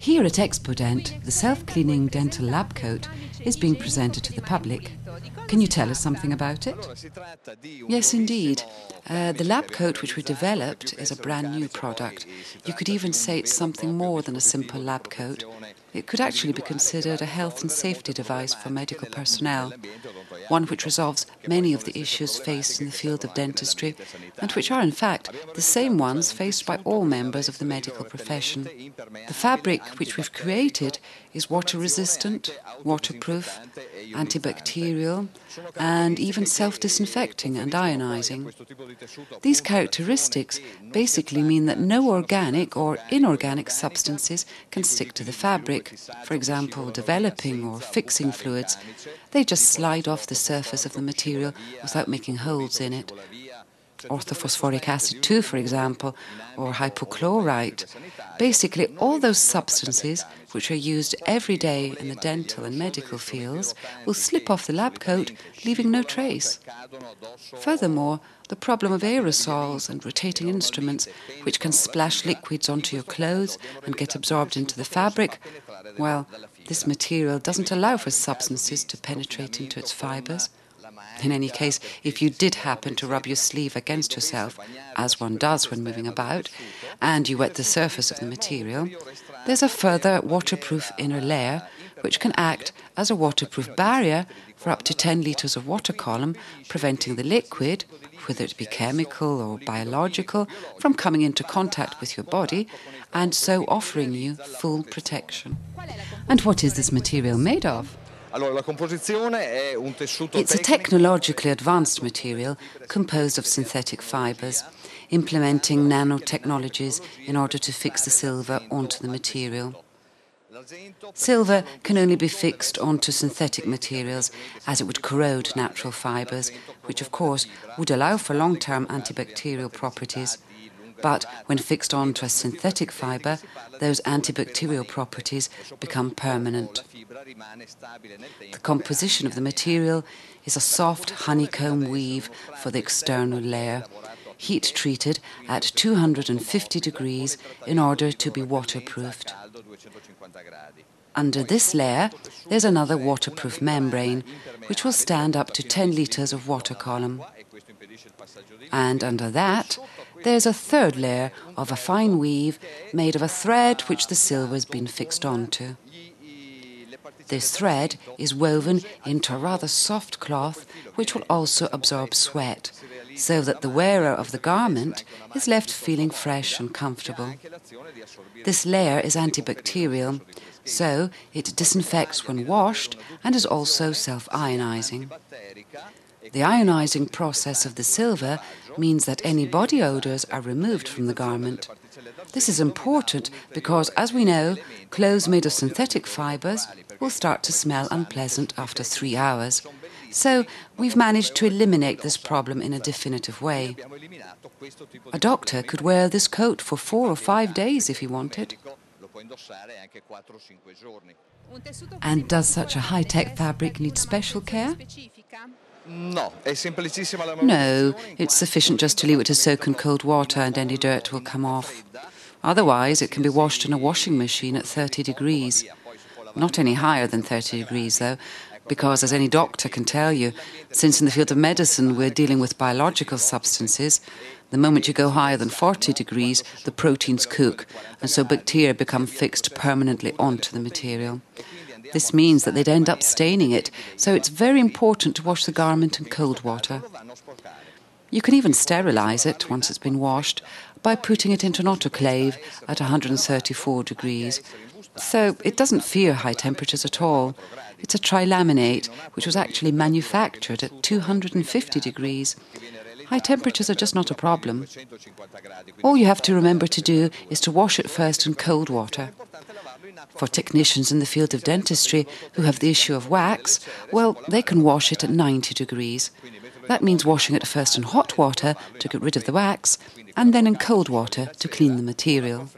Here at Infodent, the self-cleaning dental lab coat is being presented to the public. Can you tell us something about it? Yes, indeed. The lab coat which we developed is a brand new product. You could even say it's something more than a simple lab coat. It could actually be considered a health and safety device for medical personnel, one which resolves many of the issues faced in the field of dentistry, and which are in fact the same ones faced by all members of the medical profession. The fabric which we've created is water-resistant, waterproof, antibacterial, and even self-disinfecting and ionizing. These characteristics basically mean that no organic or inorganic substances can stick to the fabric, for example, developing or fixing fluids. They just slide off the surface of the material without making holes in it. Orthophosphoric acid too, for example, or hypochlorite. Basically, all those substances which are used every day in the dental and medical fields will slip off the lab coat, leaving no trace. Furthermore, the problem of aerosols and rotating instruments, which can splash liquids onto your clothes and get absorbed into the fabric, well, this material doesn't allow for substances to penetrate into its fibres. In any case, if you did happen to rub your sleeve against yourself, as one does when moving about, and you wet the surface of the material, there's a further waterproof inner layer which can act as a waterproof barrier for up to 10 litres of water column, preventing the liquid, whether it be chemical or biological, from coming into contact with your body, and so offering you full protection. And what is this material made of? It's a technologically advanced material composed of synthetic fibres, implementing nanotechnologies in order to fix the silver onto the material. Silver can only be fixed onto synthetic materials as it would corrode natural fibres, which of course would allow for long-term antibacterial properties. But when fixed onto a synthetic fibre, those antibacterial properties become permanent. The composition of the material is a soft honeycomb weave for the external layer, heat treated at 250 degrees in order to be waterproofed. Under this layer, there's another waterproof membrane, which will stand up to 10 litres of water column. And under that, there's a third layer of a fine weave made of a thread which the silver has been fixed onto. This thread is woven into a rather soft cloth which will also absorb sweat, so that the wearer of the garment is left feeling fresh and comfortable. This layer is antibacterial, so it disinfects when washed and is also self-ionizing. The ionizing process of the silver means that any body odours are removed from the garment. This is important because, as we know, clothes made of synthetic fibres will start to smell unpleasant after 3 hours. So we've managed to eliminate this problem in a definitive way. A doctor could wear this coat for 4 or 5 days if he wanted. And does such a high-tech fabric need special care? No, it's sufficient just to leave it to soak in cold water and any dirt will come off. Otherwise, it can be washed in a washing machine at 30 degrees. Not any higher than 30 degrees, though, because, as any doctor can tell you, since in the field of medicine we're dealing with biological substances, the moment you go higher than 40 degrees, the proteins cook, and so bacteria become fixed permanently onto the material. This means that they'd end up staining it, so it's very important to wash the garment in cold water. You can even sterilise it, once it's been washed, by putting it into an autoclave at 134 degrees. So it doesn't fear high temperatures at all. It's a trilaminate, which was actually manufactured at 250 degrees. High temperatures are just not a problem. All you have to remember to do is to wash it first in cold water. For technicians in the field of dentistry who have the issue of wax, well, they can wash it at 90 degrees. That means washing it first in hot water to get rid of the wax, and then in cold water to clean the material.